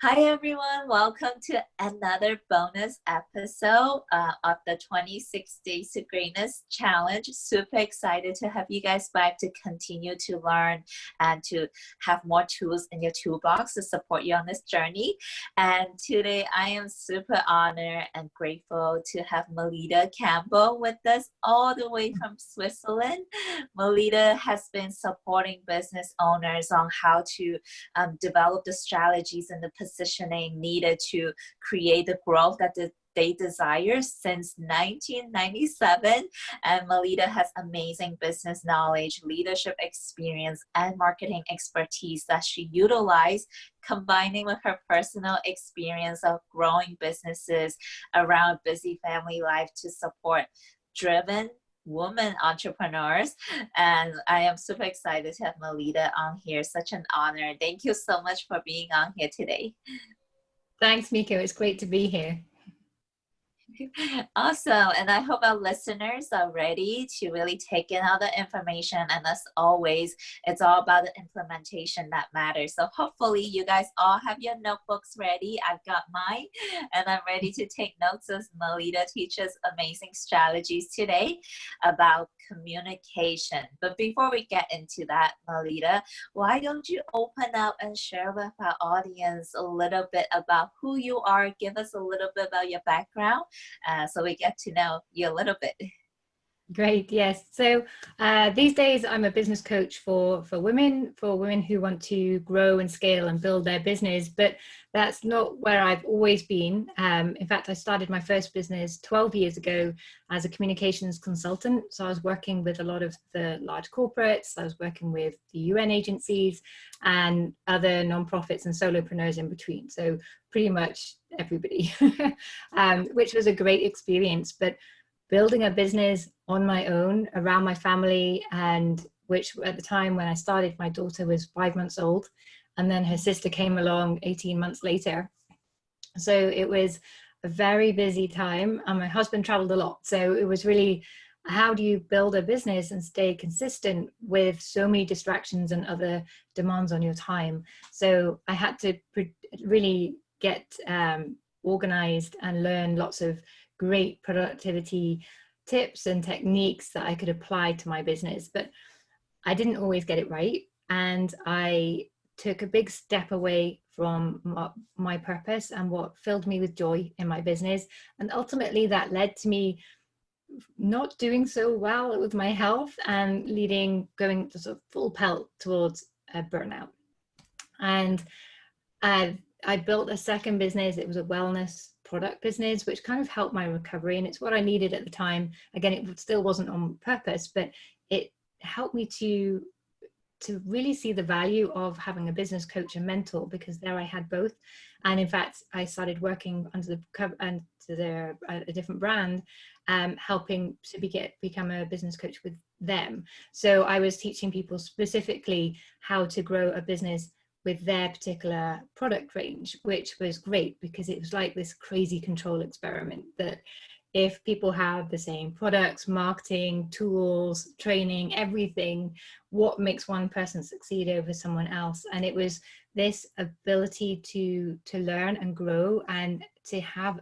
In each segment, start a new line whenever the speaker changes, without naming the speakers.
Hi everyone, welcome to another bonus episode of the 26 Days to Greatness Challenge. Super excited to have you guys back to continue to learn and to have more tools in your toolbox to support you on this journey. And today I am super honored and grateful to have Melitta Campbell with us all the way from Switzerland. Melitta has been supporting business owners on how to develop the strategies and the positioning needed to create the growth that they desire since 1997. And Melitta has amazing business knowledge, leadership experience, and marketing expertise that she utilized, combining with her personal experience of growing businesses around busy family life to support driven women entrepreneurs. And I am super excited to have Melitta on here. Such an honor. Thank you so much for being on here today.
Thanks, Miko. It's great to be here.
Awesome. And I hope our listeners are ready to really take in all the information. And as always, it's all about the implementation that matters. So hopefully you guys all have your notebooks ready. I've got mine and I'm ready to take notes as Melitta teaches amazing strategies today about communication. But before we get into that, Melitta, why don't you open up and share with our audience a little bit about who you are? Give us a little bit about your background. So we get to know you a little bit.
Great, yes. So these days I'm a business coach for women who want to grow and scale and build their business, but that's not where I've always been. In fact, I started my first business 12 years ago as a communications consultant. So I was working with a lot of the large corporates, I was working with the UN agencies and other nonprofits and solopreneurs in between. So pretty much everybody, which was a great experience. But building a business on my own around my family, and which at the time when I started, my daughter was 5 months old, and then her sister came along 18 months later. So it was a very busy time, and my husband traveled a lot. So it was really, how do you build a business and stay consistent with so many distractions and other demands on your time? So I had to really get organized and learn lots of great productivity tips and techniques that I could apply to my business, but I didn't always get it right. And I took a big step away from my purpose and what filled me with joy in my business. And ultimately that led to me not doing so well with my health and going to sort of full pelt towards a burnout. And I built a second business. It was a wellness product business, which kind of helped my recovery. And it's what I needed at the time. Again, it still wasn't on purpose, but it helped me to really see the value of having a business coach and mentor, because there I had both. And in fact, I started working under a different brand, helping to become a business coach with them. So I was teaching people specifically how to grow a business with their particular product range, which was great because it was like this crazy control experiment that if people have the same products, marketing, tools, training, everything, what makes one person succeed over someone else? And it was this ability to learn and grow and to have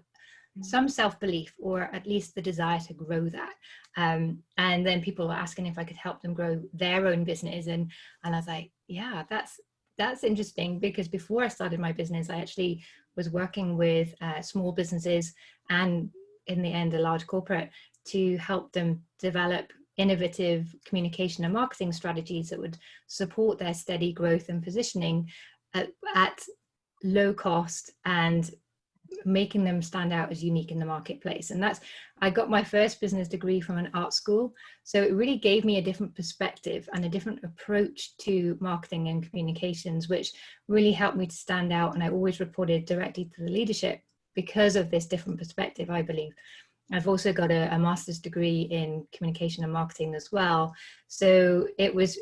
some self-belief, or at least the desire to grow that. And then people were asking if I could help them grow their own business. And I was like, yeah, that's interesting, because before I started my business, I actually was working with small businesses and in the end, a large corporate, to help them develop innovative communication and marketing strategies that would support their steady growth and positioning at low cost and making them stand out as unique in the marketplace. And I got my first business degree from an art school. So it really gave me a different perspective and a different approach to marketing and communications, which really helped me to stand out. And I always reported directly to the leadership because of this different perspective, I believe. I've also got a master's degree in communication and marketing as well. So it was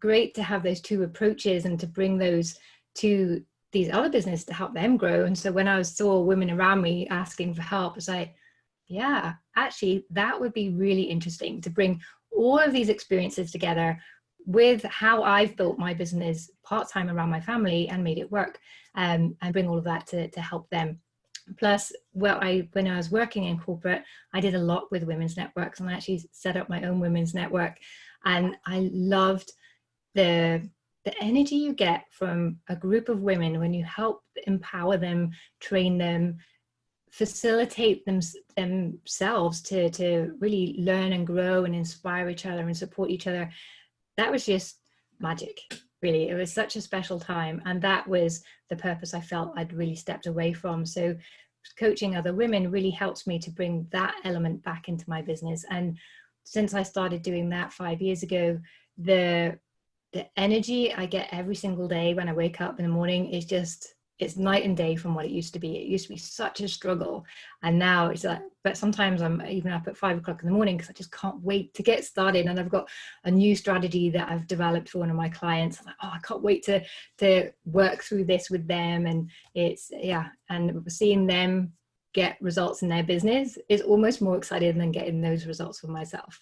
great to have those two approaches and to bring those to these other businesses to help them grow. And so when I saw women around me asking for help, I was like, yeah, actually, that would be really interesting to bring all of these experiences together with how I've built my business part-time around my family and made it work, and bring all of that to help them. Plus, when I was working in corporate, I did a lot with women's networks, and I actually set up my own women's network. And I loved the energy you get from a group of women when you help empower them, train them, facilitate themselves to really learn and grow and inspire each other and support each other. That was just magic, really. It was such a special time, and that was the purpose I felt I'd really stepped away from. So coaching other women really helps me to bring that element back into my business. And since I started doing that 5 years ago, the energy I get every single day when I wake up in the morning is just, it's night and day from what it used to be. It used to be such a struggle, and now it's like, but sometimes I'm even up at 5 o'clock in the morning because I just can't wait to get started. And I've got a new strategy that I've developed for one of my clients. I'm like, oh, I can't wait to work through this with them. And it's, yeah, and seeing them get results in their business is almost more exciting than getting those results for myself.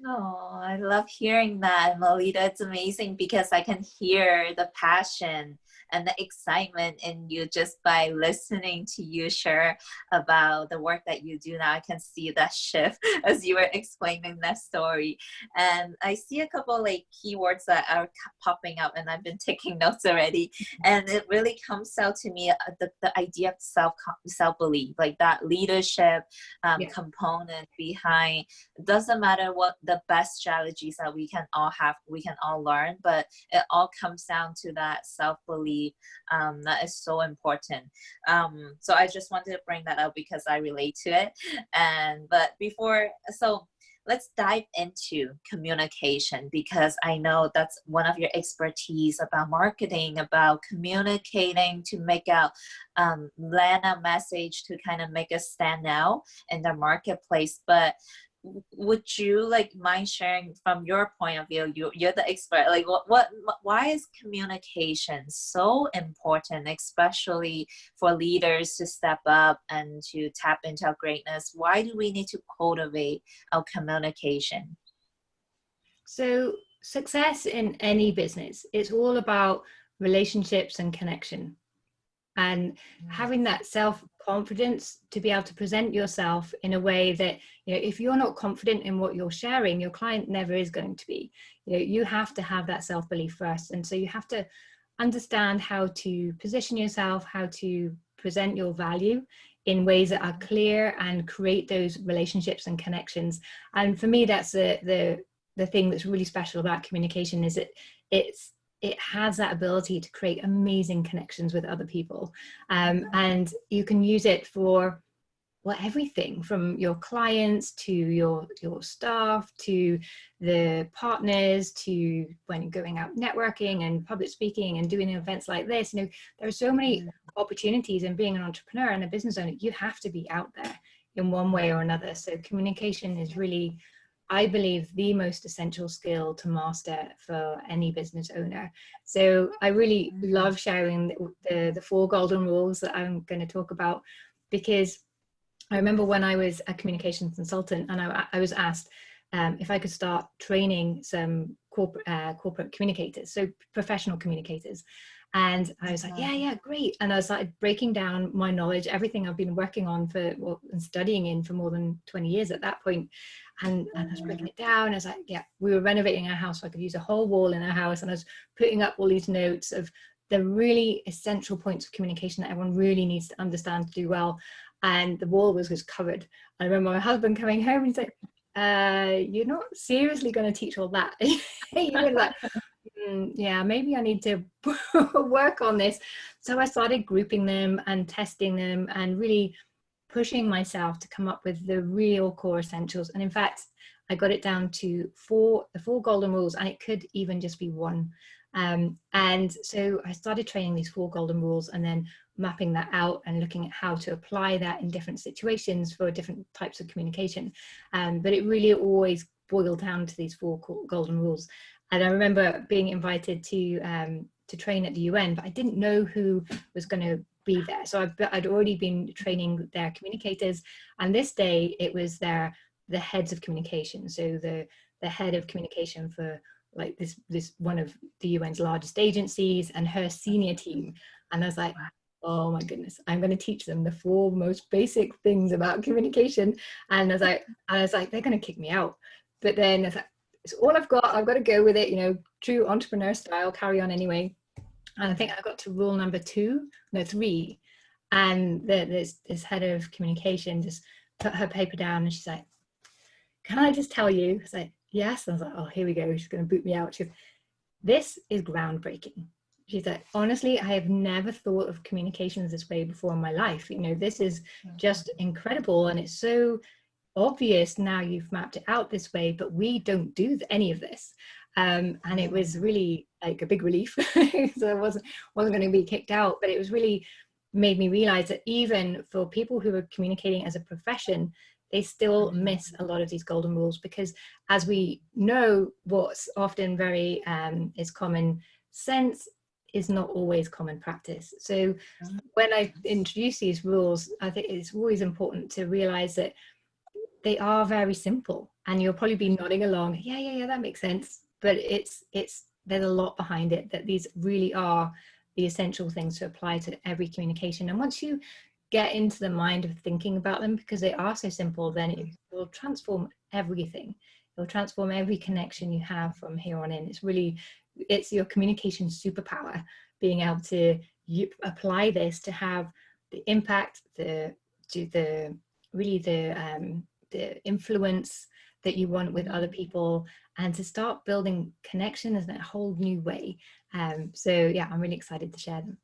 Oh, I love hearing that, Melitta. It's amazing because I can hear the passion and the excitement in you just by listening to you share about the work that you do now. I can see that shift as you were explaining that story. And I see a couple like keywords that are popping up, and I've been taking notes already. And it really comes out to me, the idea of self-belief, like that leadership component behind. It doesn't matter what the best strategies that we can all have, we can all learn, but it all comes down to that self-belief. That is so important. So I just wanted to bring that up because I relate to it. But before, so let's dive into communication, because I know that's one of your expertise about marketing, about communicating to make out, land a message to kind of make us stand out in the marketplace. But would you like mind sharing from your point of view? You're the expert. Like why is communication so important, especially for leaders to step up and to tap into our greatness? Why do we need to cultivate our communication?
So success in any business, it's all about relationships and connection, and having that self-confidence to be able to present yourself in a way that, you know, if you're not confident in what you're sharing, your client never is going to be. You know, you have to have that self-belief first. And so you have to understand how to position yourself, how to present your value in ways that are clear and create those relationships and connections. And for me, that's the thing that's really special about communication, is it has that ability to create amazing connections with other people. And you can use it for, well, everything from your clients to your staff to the partners, to when you're going out networking and public speaking and doing events like this. You know, there are so many opportunities in being an entrepreneur and a business owner. You have to be out there in one way or another. So communication is really, I believe, the most essential skill to master for any business owner. So I really love sharing the 4 golden rules that I'm going to talk about, because I remember when I was a communications consultant and I was asked if I could start training some corporate communicators, so professional communicators. And I was like, yeah, great. And I started breaking down my knowledge, everything I've been working on and studying in for more than 20 years at that point. And I was breaking it down. I was like, yeah, we were renovating our house, so I could use a whole wall in our house. And I was putting up all these notes of the really essential points of communication that everyone really needs to understand to do well. And the wall was covered. I remember my husband coming home and he's like, you're not seriously going to teach all that. He was like, yeah, maybe I need to work on this. So I started grouping them and testing them and really pushing myself to come up with the real core essentials. And in fact, I got it down to the 4 golden rules, and it could even just be 1. And so I started training these 4 golden rules and then mapping that out and looking at how to apply that in different situations for different types of communication. But it really always boiled down to these 4 golden rules. And I remember being invited to train at the UN, but I didn't know who was going to be there. So I'd already been training their communicators, and this day it was the heads of communication. So the head of communication for like this one of the UN's largest agencies and her senior team. And I was like, oh my goodness, I'm going to teach them the 4 most basic things about communication. And I was like, they're going to kick me out. But then I was like, it's all I've got to go with it, you know, true entrepreneur style, carry on anyway. And I think I got to rule number 3, and this head of communication just put her paper down and she's like, can I just tell you? I was like, yes. I was like, oh, here we go, she's going to boot me out. She goes, this is groundbreaking. She said, honestly, I have never thought of communications this way before in my life. You know, this is just incredible. And it's so obvious now you've mapped it out this way, but we don't do any of this. And it was really like a big relief. So I wasn't going to be kicked out, but it was really made me realize that even for people who are communicating as a profession, they still miss a lot of these golden rules, because as we know, what's often very is common sense is not always common practice. So when I introduce these rules, I think it's always important to realize that they are very simple, and you'll probably be nodding along, yeah, that makes sense. But there's a lot behind it, that these really are the essential things to apply to every communication. And once you get into the mind of thinking about them, because they are so simple, then it will transform everything. It will transform every connection you have from here on in. It's your communication superpower, being able to apply this to have the impact, the influence that you want with other people, and to start building connection in a whole new way. So yeah, I'm really excited to share them.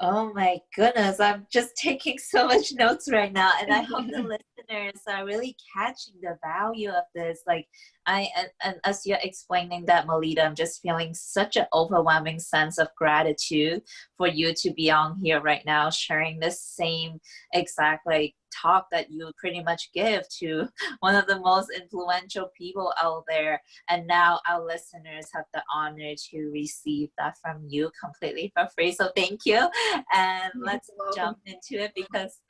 Oh my goodness, I'm just taking so much notes right now, and I hope the listeners are really catching the value of this. Like and as you're explaining that, Melitta, I'm just feeling such an overwhelming sense of gratitude for you to be on here right now, sharing the same exact talk that you pretty much give to one of the most influential people out there. And now our listeners have the honor to receive that from you completely for free. So thank you. And let's jump into it, because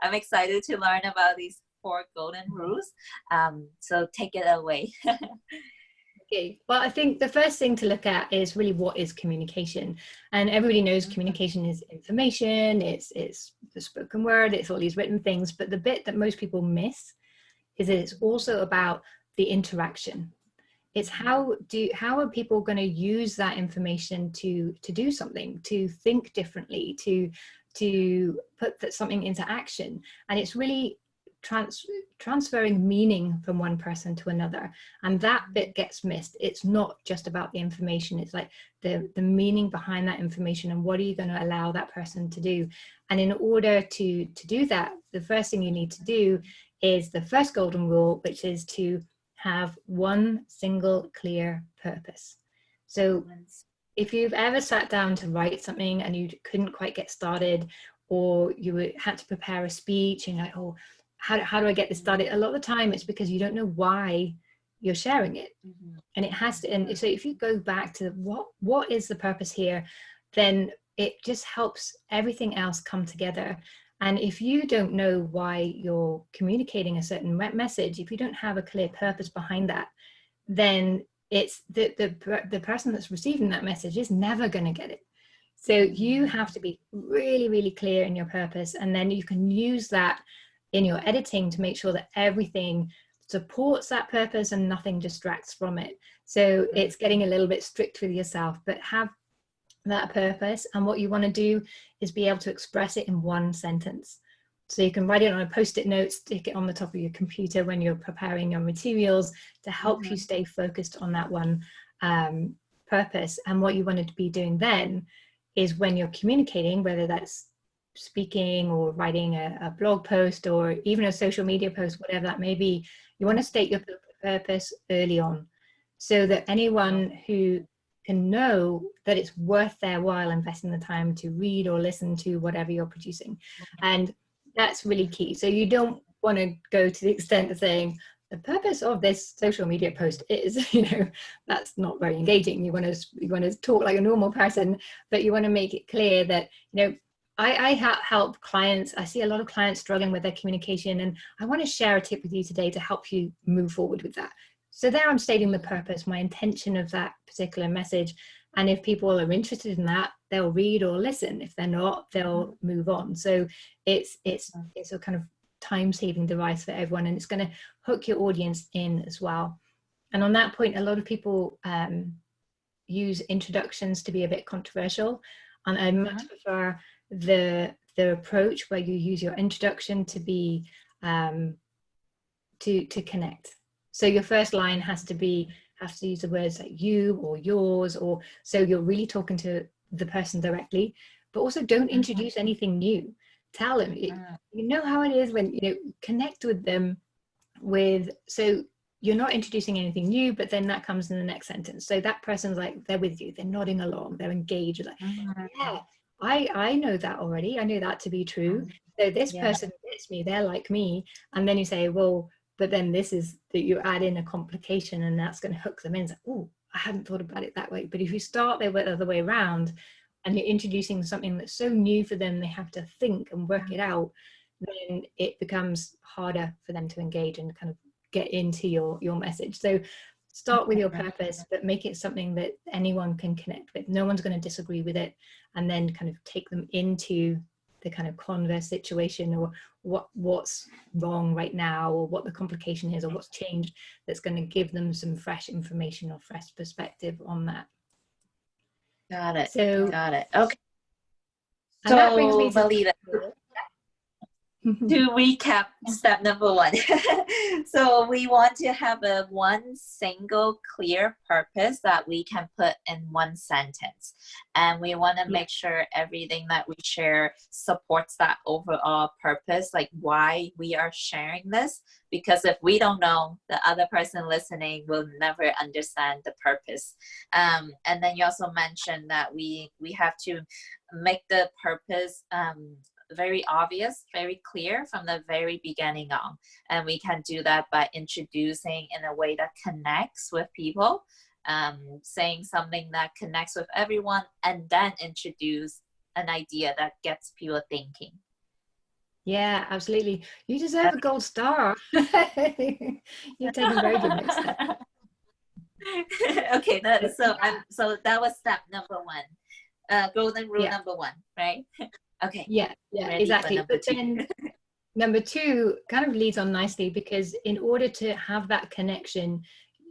I'm excited to learn about these 4 golden rules. So take it away.
Okay. Well, I think the first thing to look at is really, what is communication? And everybody knows communication is information, it's the spoken word, it's all these written things. But the bit that most people miss is that it's also about the interaction. It's how are people going to use that information to do something, to think differently, to put something into action. And it's really transferring meaning from one person to another, and that bit gets missed. It's not just about the information, it's like the meaning behind that information, and what are you going to allow that person to do. And in order to do that, the first thing you need to do is the first golden rule, which is to have one single clear purpose. So if you've ever sat down to write something and you couldn't quite get started, or you had to prepare a speech and you're like, oh, how do I get this started? A lot of the time it's because you don't know why you're sharing it. And it has to, and so if you go back to what is the purpose here, then it just helps everything else come together. And if you don't know why you're communicating a certain message, if you don't have a clear purpose behind that, then it's the person that's receiving that message is never going to get it. So you have to be really, really clear in your purpose, and then you can use that in your editing to make sure that everything supports that purpose and nothing distracts from it. So it's getting a little bit strict with yourself, but have that purpose. And what you want to do is be able to express it in one sentence. So you can write it on a post-it note, stick it on the top of your computer when you're preparing your materials, to help you stay focused on that one purpose. And what you want to be doing then is, when you're communicating, whether that's speaking or writing a blog post or even a social media post, whatever that may be, you want to state your purpose early on, so that anyone who can know that it's worth their while investing the time to read or listen to whatever you're producing. And that's really key. So you don't want to go to the extent of saying, the purpose of this social media post is, that's not very engaging. You want to talk like a normal person, but you want to make it clear that, I help clients. I see a lot of clients struggling with their communication, and I want to share a tip with you today to help you move forward with that. So there I'm stating the purpose, my intention of that particular message. And if people are interested in that, they'll read or listen. If they're not, they'll move on. So it's a kind of time-saving device for everyone, and it's going to hook your audience in as well. And on that point, a lot of people use introductions to be a bit controversial, and I much prefer the approach where you use your introduction to be to connect. So your first line has to use the words like you or yours, or so you're really talking to the person directly, but also don't introduce anything new. Tell them, you know how it is when connect with them so you're not introducing anything new, but then that comes in the next sentence. So that person's like, they're with you, they're nodding along, they're engaged, like, yeah, I know that already. I know that to be true. So this person gets me, they're like me. And then you say, well, but then this is that you add in a complication, and that's going to hook them in. It's like, oh, I hadn't thought about it that way. But if you start the other way around, and you're introducing something that's so new for them, they have to think and work it out, then it becomes harder for them to engage and kind of get into your message. So start with your purpose, but make it something that anyone can connect with. No one's going to disagree with it, and then kind of take them into the kind of converse situation, or what's wrong right now, or what the complication is, or what's changed, that's going to give them some fresh information or fresh perspective on that.
Got it.
So
got it. Okay.
And that brings me to
Melitta, to recap step number 1. So we want to have one single clear purpose that we can put in one sentence. And we want to make sure everything that we share supports that overall purpose, like why we are sharing this. Because if we don't know, the other person listening will never understand the purpose. And then you also mentioned that we have to make the purpose very obvious, very clear from the very beginning on. And we can do that by introducing in a way that connects with people, saying something that connects with everyone, and then introduce an idea that gets people thinking.
Yeah, absolutely. You deserve a gold star. You're taking very good notes there.
Okay, so that was step number 1. Golden rule number 1, right? Okay.
Yeah, exactly. But then number 2 kind of leads on nicely, because in order to have that connection,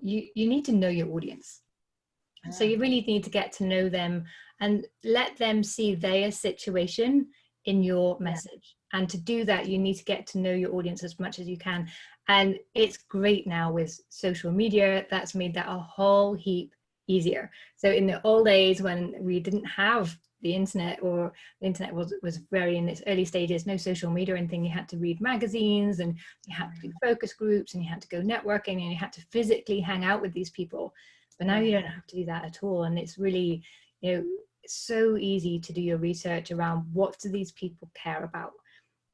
you need to know your audience. So you really need to get to know them and let them see their situation in your message. And to do that, you need to get to know your audience as much as you can. And it's great now with social media. That's made that a whole heap easier. So in the old days when we didn't have the internet, or the internet was very in its early stages, no social media or anything, you had to read magazines, and you had to do focus groups, and you had to go networking, and you had to physically hang out with these people. But now you don't have to do that at all. And it's really, it's so easy to do your research around what do these people care about,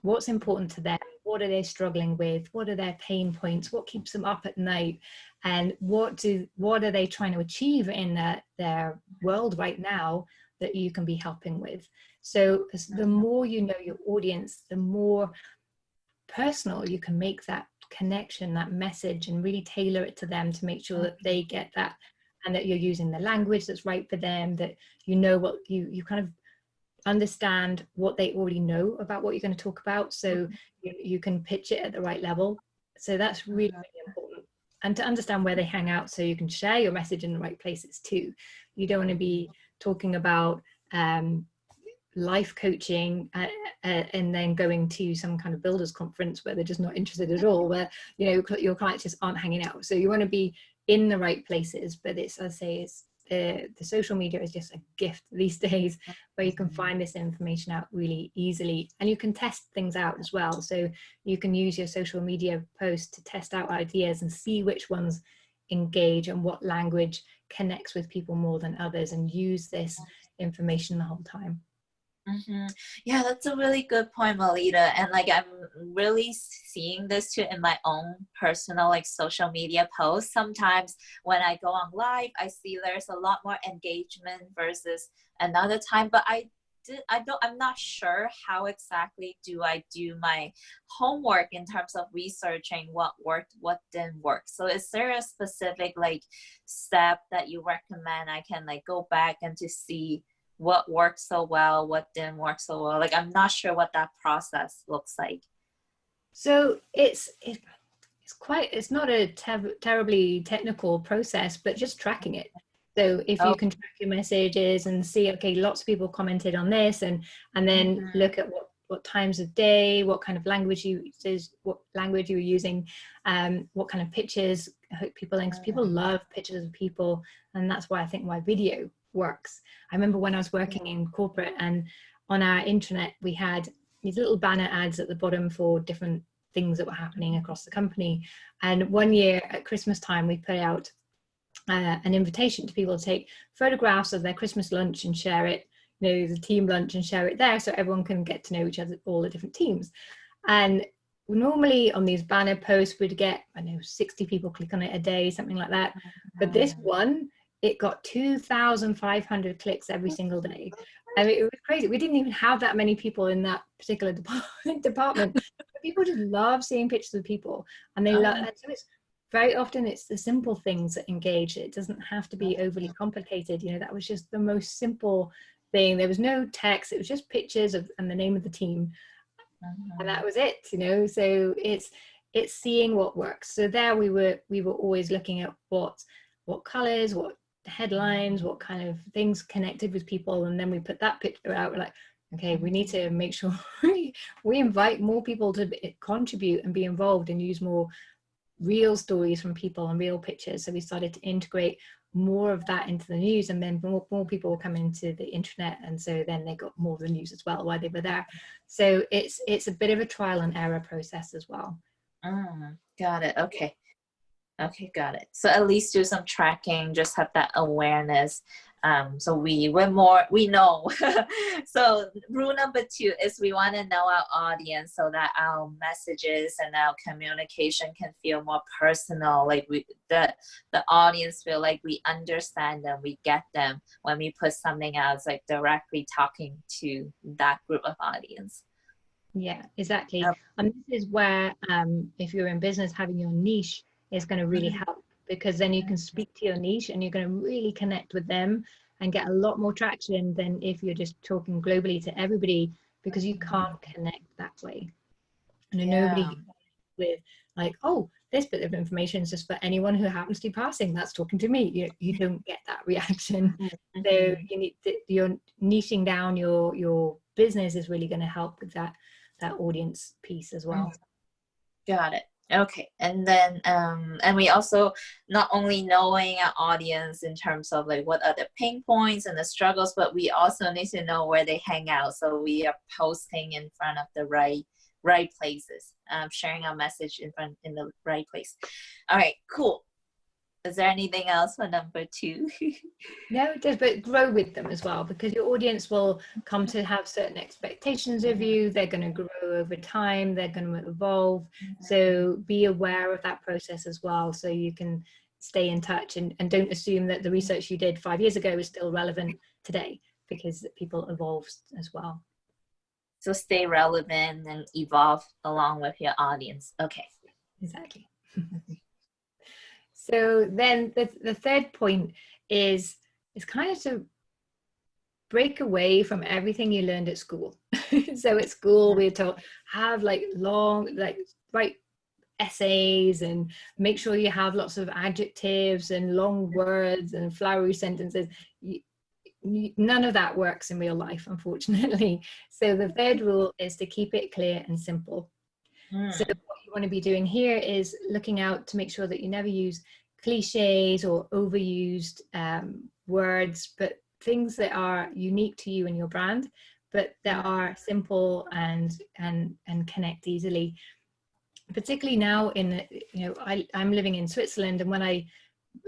what's important to them, what are they struggling with, what are their pain points, what keeps them up at night, and what are they trying to achieve in their world right now that you can be helping with. So the more you know your audience, the more personal you can make that connection, that message, and really tailor it to them to make sure that they get that, and that you're using the language that's right for them, that what you kind of understand what they already know about what you're going to talk about, so you can pitch it at the right level. So that's really, really important. And to understand where they hang out, so you can share your message in the right places too. You don't want to be talking about life coaching and then going to some kind of builders conference where they're just not interested at all, where your clients just aren't hanging out. So you want to be in the right places. But it's, as I say, it's the social media is just a gift these days, where you can find this information out really easily, and you can test things out as well. So you can use your social media posts to test out ideas and see which ones engage and what language connects with people more than others, and use this information the whole time.
Yeah, that's a really good point, Melitta. And I'm really seeing this too in my own personal social media posts. Sometimes when I go on live, I see there's a lot more engagement versus another time, but I I'm not sure how exactly do I do my homework in terms of researching what worked, what didn't work. So is there a specific like step that you recommend I can like go back and to see what worked so well, what didn't work so well? Like I'm not sure what that process looks like.
So it's not a terribly technical process, but just tracking it. So if
Oh,
you can track your messages and see, okay, lots of people commented on this, and then look at what times of day, what kind of language what language you were using, what kind of pictures people love pictures of people, and that's why I think why video works. I remember when I was working in corporate, and on our intranet we had these little banner ads at the bottom for different things that were happening across the company. And one year at Christmas time, we put out an invitation to people to take photographs of their Christmas lunch and share it, the team lunch, and share it there so everyone can get to know each other, all the different teams. And normally on these banner posts, we'd get, 60 people click on it a day, something like that. But this one, it got 2,500 clicks every single day. I mean, it was crazy. We didn't even have that many people in that particular department. People just love seeing pictures of people, and they love. And so it's very often it's the simple things that engage. It doesn't have to be overly complicated. That was just the most simple thing. There was no text. It was just pictures and the name of the team, and that was it. So it's seeing what works. So there we were always looking at what colors, what headlines, what kind of things connected with people, and then we put that picture out. We're like, okay, we need to make sure we invite more people to contribute and be involved and use more real stories from people and real pictures. So we started to integrate more of that into the news, and then more people will come into the internet, and so then they got more of the news as well while they were there. So it's a bit of a trial and error process as well.
Got it. Okay, got it. So at least do some tracking, just have that awareness. So we know. So rule number 2 is we want to know our audience so that our messages and our communication can feel more personal. Like the audience feel like we understand them, we get them when we put something out. It's like directly talking to that group of audience.
Yeah, exactly. And this is where, if you're in business, having your niche is going to really help, because then you can speak to your niche and you're going to really connect with them and get a lot more traction than if you're just talking globally to everybody, because you can't connect that way. And nobody with like, oh, this bit of information is just for anyone who happens to be passing that's talking to me. You don't get that reaction. So you need you're niching down your business is really going to help with that audience piece as well.
Got it. Okay. And then and we also not only knowing our audience in terms of like what are the pain points and the struggles, but we also need to know where they hang out, so we are posting in front of the right places, sharing our message in the right place. All right, cool. Is there anything else for number 2?
No, it does, but grow with them as well, because your audience will come to have certain expectations of you. They're going to grow over time. They're going to evolve. So be aware of that process as well, so you can stay in touch, and don't assume that the research you did 5 years ago is still relevant today, because people evolve as well.
So stay relevant and evolve along with your audience. Okay.
Exactly. So then the third point is kind of to break away from everything you learned at school. So at school we're taught have like long, like write essays and make sure you have lots of adjectives and long words and flowery sentences. None of that works in real life, unfortunately. So the third rule is to keep it clear and simple. So what you want to be doing here is looking out to make sure that you never use cliches or overused words, but things that are unique to you and your brand, but that are simple and connect easily. Particularly now I'm living in Switzerland, and when I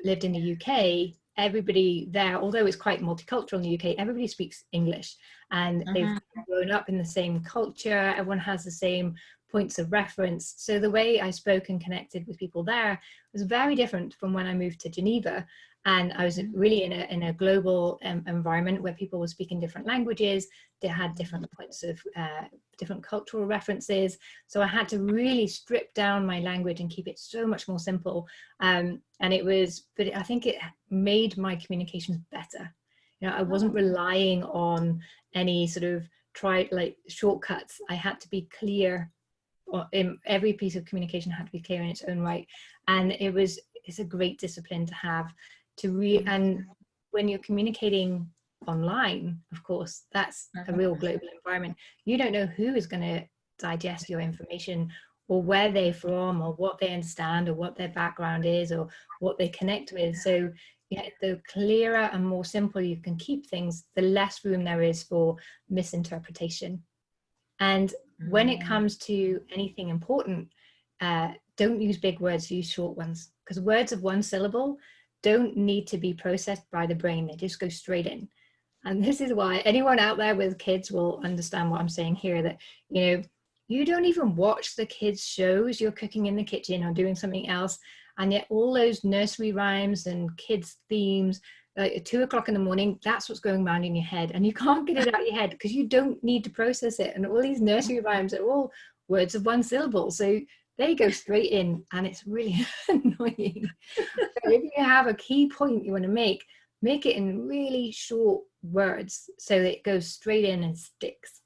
lived in the UK, everybody there, although it's quite multicultural in the UK, everybody speaks English, and they've grown up in the same culture. Everyone has the same points of reference. So the way I spoke and connected with people there was very different from when I moved to Geneva. And I was really in a global environment where people were speaking different languages. They had different points of different cultural references. So I had to really strip down my language and keep it so much more simple. And but I think it made my communications better. You know, I wasn't relying on any sort of shortcuts. I had to be clear. In every piece of communication had to be clear in its own right. And it's a great discipline to have and when you're communicating online, of course, that's a real global environment. You don't know who is going to digest your information, or where they're from, or what they understand, or what their background is, or what they connect with. So yeah, the clearer and more simple you can keep things, the less room there is for misinterpretation. And when it comes to anything important, don't use big words, use short ones, because words of one syllable don't need to be processed by the brain. They just go straight in. And this is why anyone out there with kids will understand what I'm saying here, that, you know, you don't even watch the kids' shows. You're cooking in the kitchen or doing something else. And yet all those nursery rhymes and kids' themes, like at 2 o'clock in the morning, that's what's going around in your head. And you can't get it out of your head because you don't need to process it. And all these nursery rhymes are all words of one syllable. So they go straight in, and it's really annoying. So if you have a key point you want to make it in really short words so that it goes straight in and sticks.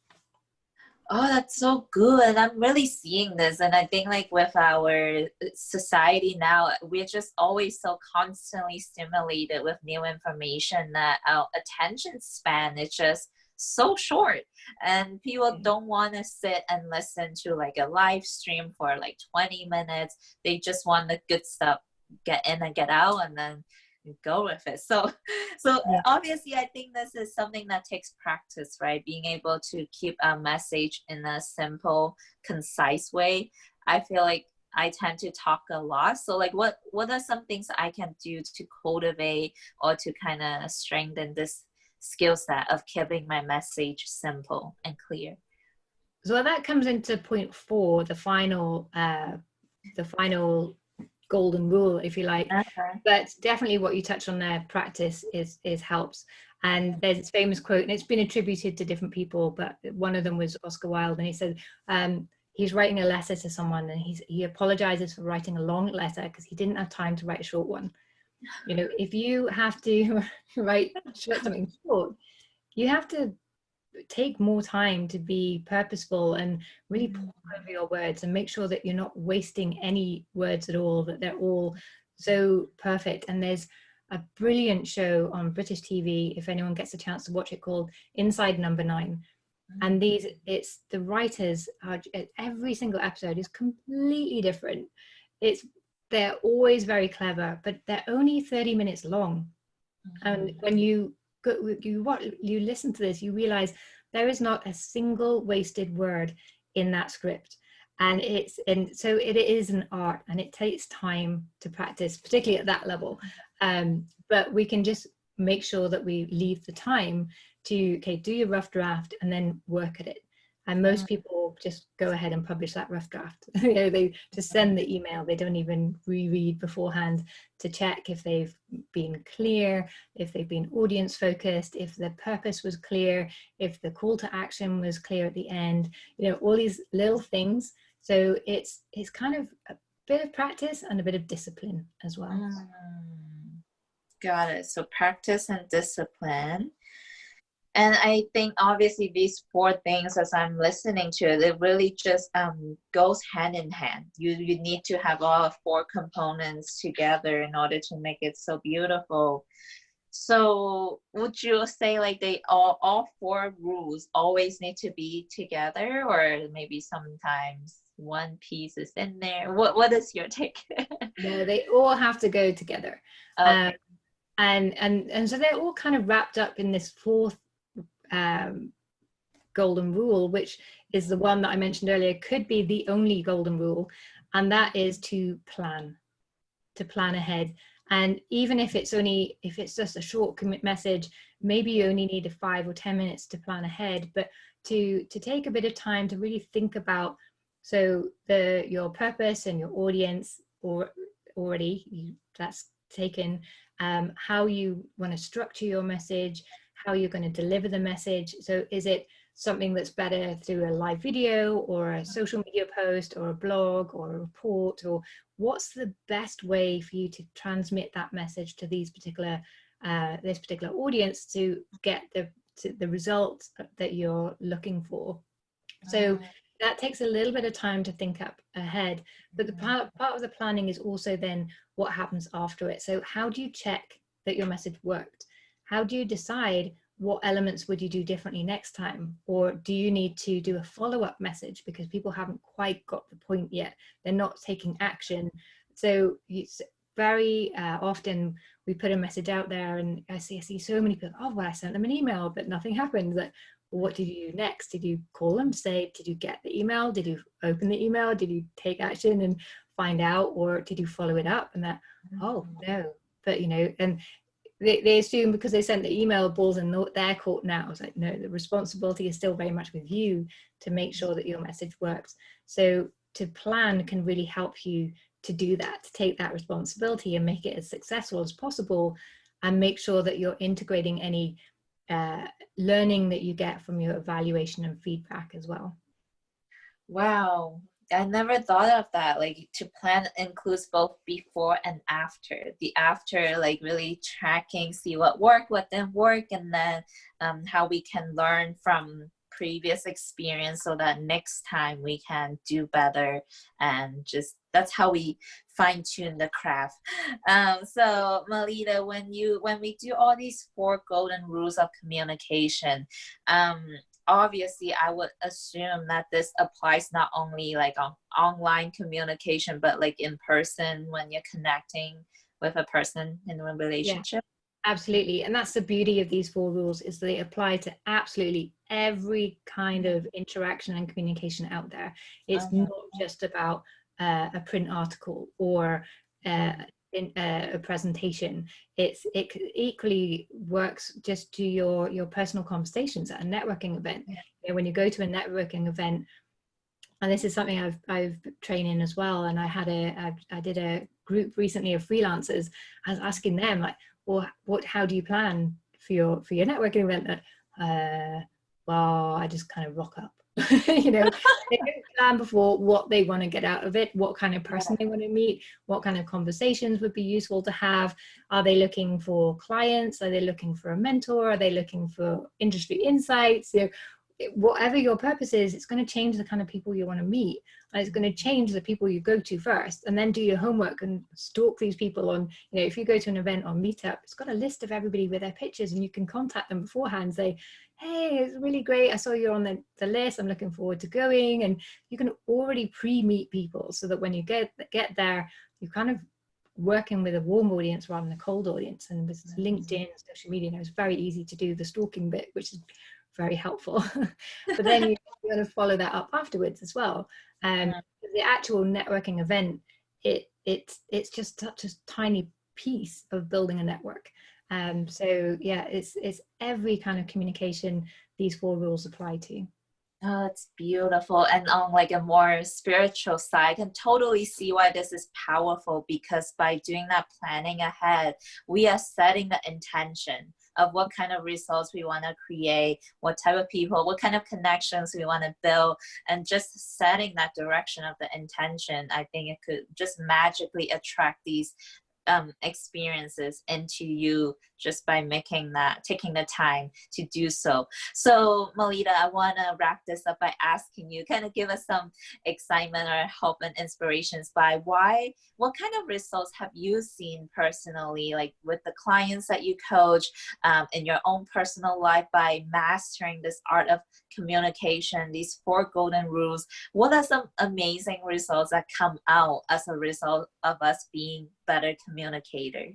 Oh, that's so good. I'm really seeing this. And I think like with our society now, we're just always so constantly stimulated with new information that our attention span is just so short. And people don't want to sit and listen to like a live stream for like 20 minutes. They just want the good stuff, get in and get out, and then go with it. So obviously I think this is something that takes practice, right? Being able to keep a message in a simple, concise way. I feel like I tend to talk a lot. So like what are some things I can do to cultivate or to kind of strengthen this skill set of keeping my message simple and clear?
So that comes into point 4, the final golden rule, if you like. But definitely what you touched on there, practice is helps. And there's this famous quote, and it's been attributed to different people, but one of them was Oscar Wilde, and he said he's writing a letter to someone, and he apologizes for writing a long letter because he didn't have time to write a short one. You know, if you have to write something short, you have to take more time to be purposeful and really pore over your words and make sure that you're not wasting any words at all, that they're all so perfect. And there's a brilliant show on British TV, if anyone gets a chance to watch it, called Inside Number 9. And it's the writers are, every single episode is completely different. They're always very clever, but they're only 30 minutes long. And when you listen to this, you realize there is not a single wasted word in that script. And so it is an art, and it takes time to practice, particularly at that level. But we can just make sure that we leave the time to do your rough draft and then work at it. And most people just go ahead and publish that rough draft. You know, they just send the email. They don't even reread beforehand to check if they've been clear, if they've been audience focused, if the purpose was clear, if the call to action was clear at the end. You know, all these little things. So it's kind of a bit of practice and a bit of discipline as well.
Got it. So practice and discipline. And I think obviously these 4 things, as I'm listening to it, it really just goes hand in hand. You need to have all 4 components together in order to make it so beautiful. So would you say like they all 4 rules always need to be together, or maybe sometimes one piece is in there? What is your take?
No, they all have to go together.
Okay.
And so they're all kind of wrapped up in this 4th golden rule, which is the one that I mentioned earlier, could be the only golden rule, and that is to plan ahead. And even if it's just a short message, maybe you only need 5 or 10 minutes to plan ahead, but to take a bit of time to really think about your purpose and your audience, or already that's taken, how you want to structure your message, how you're going to deliver the message. So is it something that's better through a live video or a social media post or a blog or a report, or what's the best way for you to transmit that message to these particular this particular audience to get the results that you're looking for? So that takes a little bit of time to think up ahead, but the part of the planning is also then what happens after it. So how do you check that your message worked? How do you decide what elements would you do differently next time? Or do you need to do a follow-up message because people haven't quite got the point yet? They're not taking action. So it's very often we put a message out there and I see so many people, oh, well, I sent them an email, but nothing happened. That, well, what did you do next? Did you call them to say, did you get the email? Did you open the email? Did you take action and find out? Or did you follow it up? And that, oh, no. But, you know, and they assume because they sent the email, balls in their court now. It's like, no, the responsibility is still very much with you to make sure that your message works. So to plan can really help you to do that, to take that responsibility and make it as successful as possible, and make sure that you're integrating any learning that you get from your evaluation and feedback as well.
Wow. I never thought of that. Like, to plan includes both before and after. The after, like really tracking, see what worked, what didn't work, and then how we can learn from previous experience so that next time we can do better, and just that's how we fine-tune the craft. So Melitta, when we do all these 4 golden rules of communication, obviously I would assume that this applies not only like on online communication, but like in person when you're connecting with a person in a relationship.
Yeah, absolutely. And that's the beauty of these 4 rules, is they apply to absolutely every kind of interaction and communication out there. It's not just about a print article or in a presentation. It equally works just to your personal conversations at a networking event. You know, when you go to a networking event, and this is something I've trained in as well, and I did a group recently of freelancers. I was asking them, like, well, how do you plan for your networking event? Well, I just kind of rock up. You know, they don't plan before what they want to get out of it, what kind of person they want to meet, what kind of conversations would be useful to have. Are they looking for clients? Are they looking for a mentor? Are they looking for industry insights? You know, whatever your purpose is, it's going to change the kind of people you want to meet, and it's going to change the people you go to first, and then do your homework and stalk these people on, you know, if you go to an event on Meetup, it's got a list of everybody with their pictures, and you can contact them beforehand, say, hey, it's really great, I saw you're on the list, I'm looking forward to going. And you can already pre-meet people so that when you get there, you're kind of working with a warm audience rather than a cold audience. And with LinkedIn, social media, it's very easy to do the stalking bit, which is very helpful. But then you want to follow that up afterwards as well. The actual networking event, it's just such a tiny piece of building a network. So yeah, it's every kind of communication these 4 rules apply to.
Oh, it's beautiful. And on like a more spiritual side, I can totally see why this is powerful, because by doing that planning ahead, we are setting the intention of what kind of results we want to create, what type of people, what kind of connections we want to build, and just setting that direction of the intention. I think it could just magically attract these experiences into you just by taking the time to do so. So Melitta, I want to wrap this up by asking you, kind of give us some excitement or hope and inspirations by what kind of results have you seen personally, like with the clients that you coach, in your own personal life, by mastering this art of communication, these 4 golden rules? What are some amazing results that come out as a result of us being better communicator?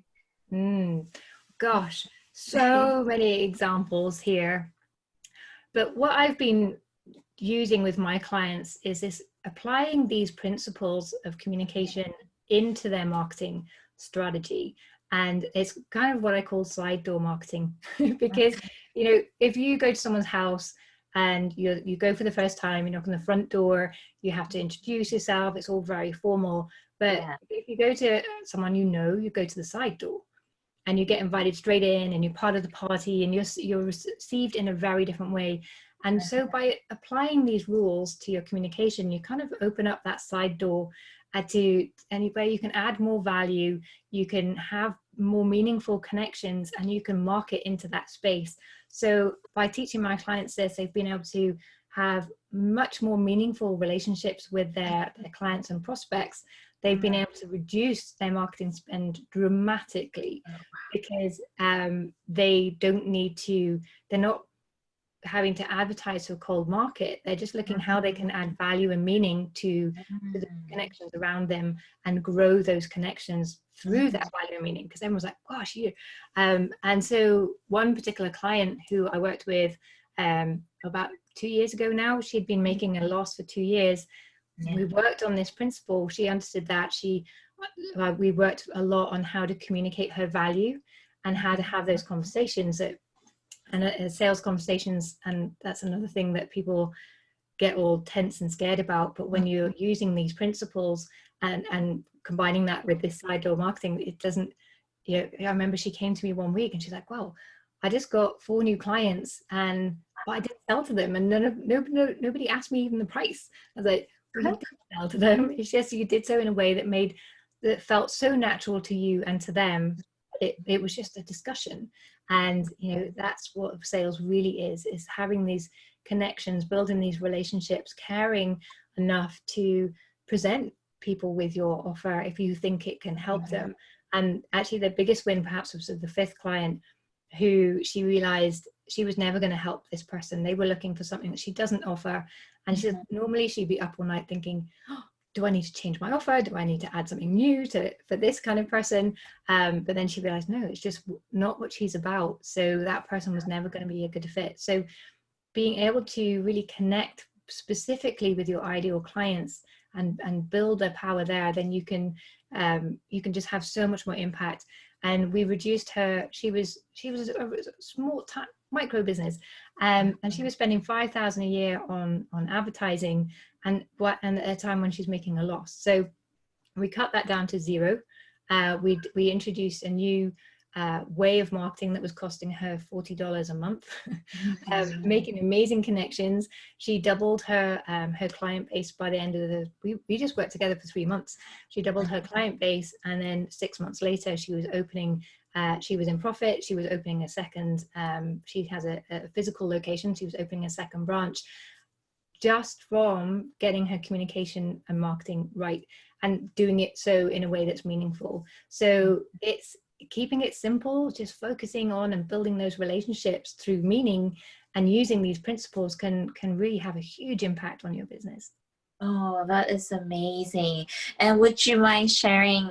Gosh, so many examples here. But what I've been using with my clients is this, applying these principles of communication into their marketing strategy. And it's kind of what I call side door marketing. Because, you know, if you go to someone's house and you go for the first time, you knock on the front door, you have to introduce yourself, it's all very formal. But
Yeah.
if you go to someone you know, you go to the side door and you get invited straight in and you're part of the party and you're received in a very different way. And so by applying these rules to your communication, you kind of open up that side door to anywhere you can add more value, you can have more meaningful connections, and you can market into that space. So by teaching my clients this, they've been able to have much more meaningful relationships with their clients and prospects. They've been able to reduce their marketing spend dramatically because they don't need to, they're not having to advertise to a cold market. They're just looking how they can add value and meaning to the connections around them and grow those connections through that value and meaning. Because everyone's like, gosh, you. And so one particular client who I worked with about 2 years ago now, she'd been making a loss for 2 years.
Yeah.
We worked on this principle. She understood that. We worked a lot on how to communicate her value and how to have those conversations and sales conversations. And that's another thing that people get all tense and scared about. But when you're using these principles and combining that with this side door marketing, it doesn't, I remember she came to me one week and she's like, well, I just got 4 new clients but I didn't sell to them, and nobody asked me even the price. I was like, well, you did sell to them. It's just you did so in a way that felt so natural to you and to them. It was just a discussion. And that's what sales really is having these connections, building these relationships, caring enough to present people with your offer if you think it can help them. And actually the biggest win perhaps was the 5th client, who she realized she was never going to help this person. They were looking for something that she doesn't offer. And she said, normally she'd be up all night thinking, oh, do I need to change my offer? Do I need to add something new for this kind of person? But then she realized, no, it's just not what she's about. So that person was never going to be a good fit. So being able to really connect specifically with your ideal clients and build their power there, then you can just have so much more impact. And we reduced her. She was a small micro business, and she was spending $5,000 a year on advertising, and at a time when she's making a loss. So we cut that down to 0. We introduced a new way of marketing that was costing her $40 a month, making amazing connections. She doubled her client base by the end of we just worked together for 3 months. She doubled her client base, and then 6 months later she was opening, she was in profit. She was opening a second, she has a physical location. She was opening a second branch just from getting her communication and marketing right and doing it so in a way that's meaningful. So it's keeping it simple, just focusing on and building those relationships through meaning and using these principles can really have a huge impact on your business.
Oh, that is amazing. And would you mind sharing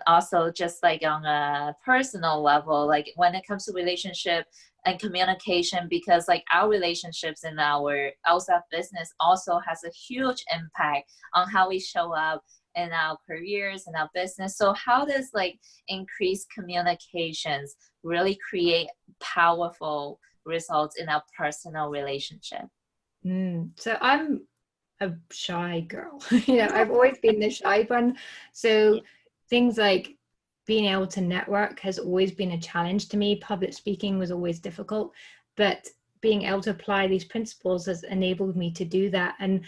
also just like on a personal level, like when it comes to relationship and communication, because like our relationships in our outside business also has a huge impact on how we show up in our careers and our business. So how does like increased communications really create powerful results in our personal relationship?
So I'm a shy girl. I've always been the shy one. So things like being able to network has always been a challenge to me. Public speaking was always difficult, but being able to apply these principles has enabled me to do that. And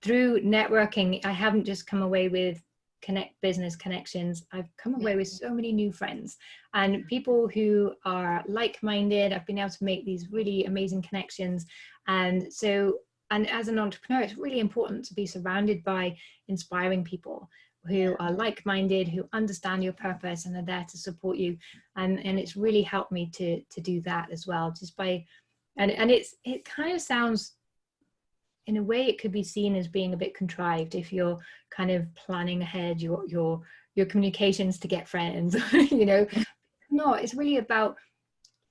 through networking, I haven't just come away with business connections. I've come away with so many new friends and people who are like-minded. I've been able to make these really amazing connections. And as an entrepreneur, it's really important to be surrounded by inspiring people who are like-minded, who understand your purpose and are there to support you. And it's really helped me to do that as well, just by, and it kind of sounds, in a way, it could be seen as being a bit contrived if you're kind of planning ahead your communications to get friends. No, it's really about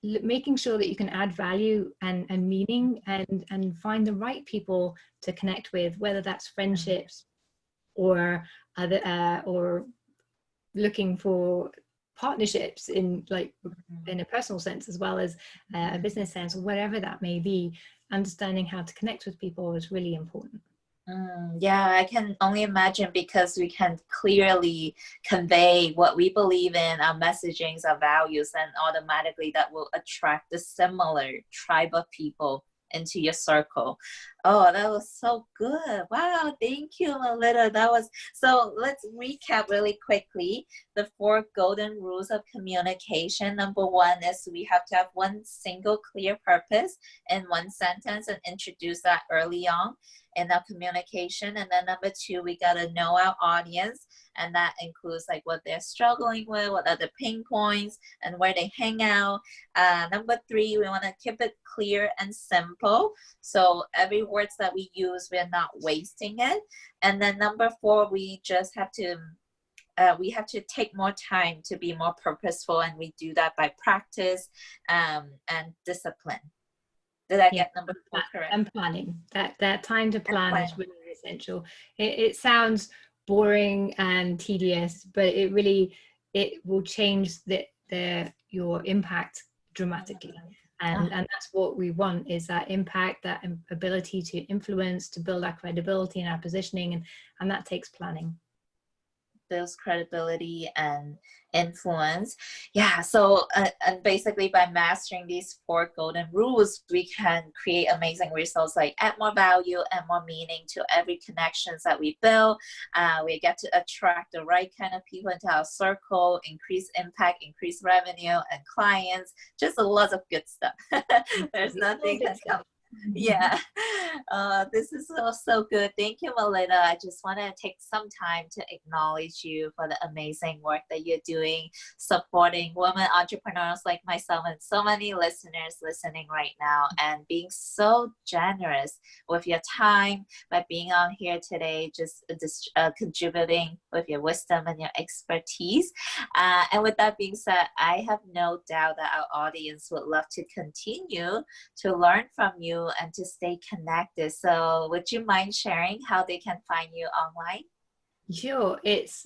making sure that you can add value and meaning and find the right people to connect with, whether that's friendships or other or looking for partnerships in a personal sense as well as a business sense, or whatever that may be. understanding how to connect with people is really important.
Yeah, I can only imagine, because we can clearly convey what we believe in, our messagings, our values, and automatically that will attract the similar tribe of people into your circle. Oh, that was so good. Wow, thank you, Melitta. That was so. Let's recap really quickly the 4 golden rules of communication. Number 1 is we have to have one single clear purpose in one sentence and introduce that early on in our communication. And then number 2, we got to know our audience, and that includes like what they're struggling with, what are the pain points, and where they hang out. Number 3, we want to keep it clear and simple, so every words that we use, we're not wasting it. And then number 4, we just have to take more time to be more purposeful, and we do that by practice and discipline. Did I get number 4 correct?
And planning. That time to plan is really essential. It sounds boring and tedious, but it will change your impact dramatically. And that's what we want, is that impact, that ability to influence, to build our credibility and our positioning, and that takes planning.
Builds credibility and influence. Yeah, so and basically by mastering these 4 golden rules, we can create amazing results, like add more value and more meaning to every connections that we build. We get to attract the right kind of people into our circle, increase impact, increase revenue and clients, just a lot of good stuff. There's nothing that comes. Yeah, this is so good. Thank you, Melitta. I just want to take some time to acknowledge you for the amazing work that you're doing, supporting women entrepreneurs like myself and so many listeners listening right now, and being so generous with your time by being on here today, just contributing with your wisdom and your expertise. And with that being said, I have no doubt that our audience would love to continue to learn from you and to stay connected. So would you mind sharing how they can find you online?
Sure. It's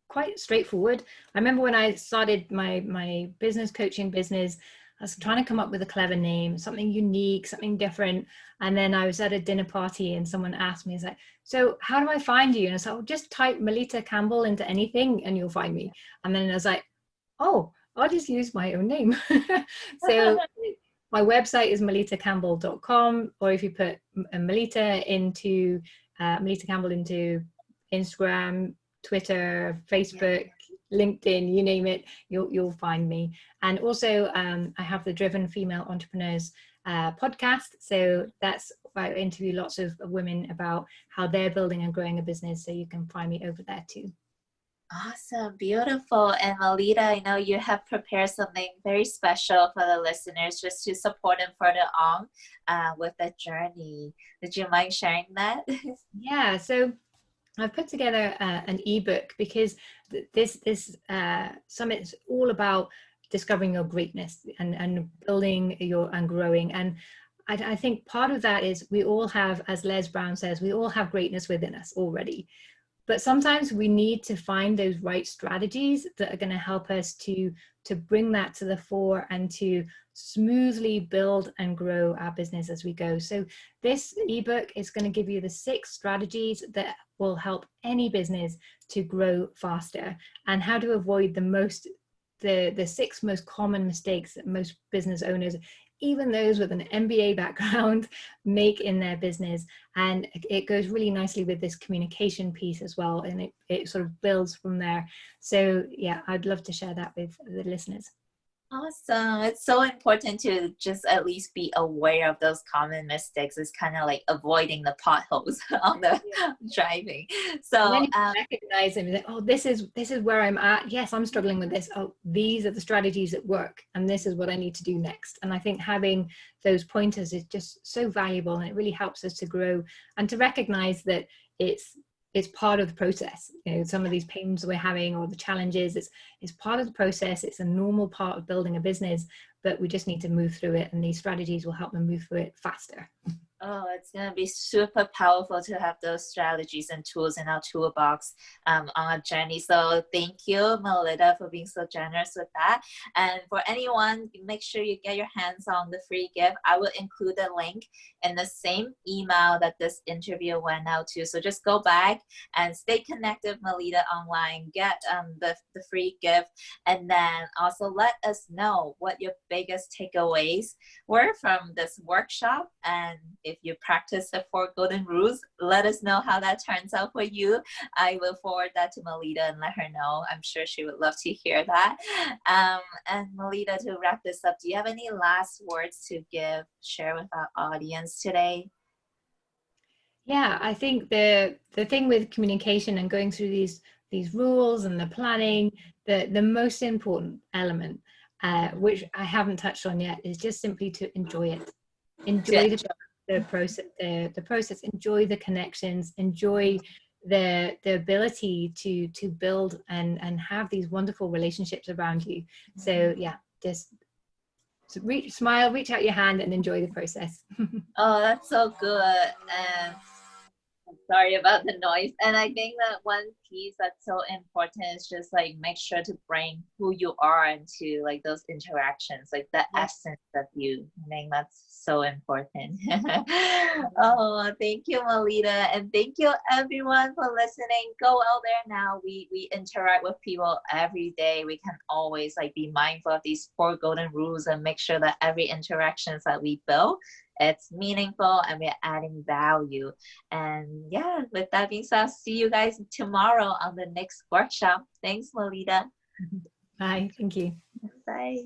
quite straightforward. I remember when I started my business coaching business, I was trying to come up with a clever name, something unique, something different. And then I was at a dinner party and someone asked me, "Is like, so how do I find you?" And I said, "Oh, just type Melitta Campbell into anything and you'll find me." And then I was like, "Oh, I'll just use my own name." So my website is melittacampbell.com, or if you put Melitta into Melitta Campbell into Instagram, Twitter, Facebook, LinkedIn, you name it, you'll find me. And also I have the Driven Female Entrepreneurs podcast. So that's where I interview lots of women about how they're building and growing a business. So you can find me over there too.
Awesome, beautiful. And Melitta, I know you have prepared something very special for the listeners just to support them further on with the journey. Would you mind sharing that?
Yeah, so I've put together an ebook, because this summit is all about discovering your greatness and building and growing. And I think part of that is we all have, as Les Brown says, we all have greatness within us already. But sometimes we need to find those right strategies that are going to help us to bring that to the fore and to smoothly build and grow our business as we go. So this ebook is going to give you the 6 strategies that will help any business to grow faster, and how to avoid the 6 most common mistakes that most business owners, even those with an MBA background, make in their business. And it goes really nicely with this communication piece as well, and it sort of builds from there. So yeah, I'd love to share that with the listeners.
Awesome. It's so important to just at least be aware of those common mistakes. It's kind of like avoiding the potholes on the driving. So
and then you can recognize them, like, oh, this is where I'm at. Yes, I'm struggling with this. Oh, these are the strategies that work, and this is what I need to do next. And I think having those pointers is just so valuable, and it really helps us to grow and to recognize that it's part of the process. You know, some of these pains we're having or the challenges, it's part of the process. It's a normal part of building a business, but we just need to move through it, and these strategies will help them move through it faster.
Oh, it's going to be super powerful to have those strategies and tools in our toolbox on our journey. So thank you, Melitta, for being so generous with that. And for anyone, make sure you get your hands on the free gift. I will include the link in the same email that this interview went out to. So just go back and stay connected with Melitta online, get the free gift, and then also let us know what your biggest takeaways were from this workshop. And if you practice the 4 golden rules, let us know how that turns out for you. I will forward that to Melitta and let her know. I'm sure she would love to hear that. And Melitta, to wrap this up, do you have any last words to share with our audience today?
Yeah, I think the thing with communication and going through these rules and the planning, the most important element, which I haven't touched on yet, is just simply to enjoy it. Enjoy the process, the process. Enjoy the connections. Enjoy the ability to build and have these wonderful relationships around you. So yeah, just smile, reach out your hand, and enjoy the process.
Oh, that's so good. And sorry about the noise. And I think that one piece that's so important is just like make sure to bring who you are into like those interactions, like the
Yeah.
essence of you. I think that's so important. Oh, thank you, Melitta. And thank you everyone for listening. Go out there now. We interact with people every day. We can always like be mindful of these 4 golden rules and make sure that every interactions that we build, it's meaningful and we're adding value. And yeah, with that being said, I'll see you guys tomorrow on the next workshop. Thanks, Melitta.
Bye. Thank you.
Bye.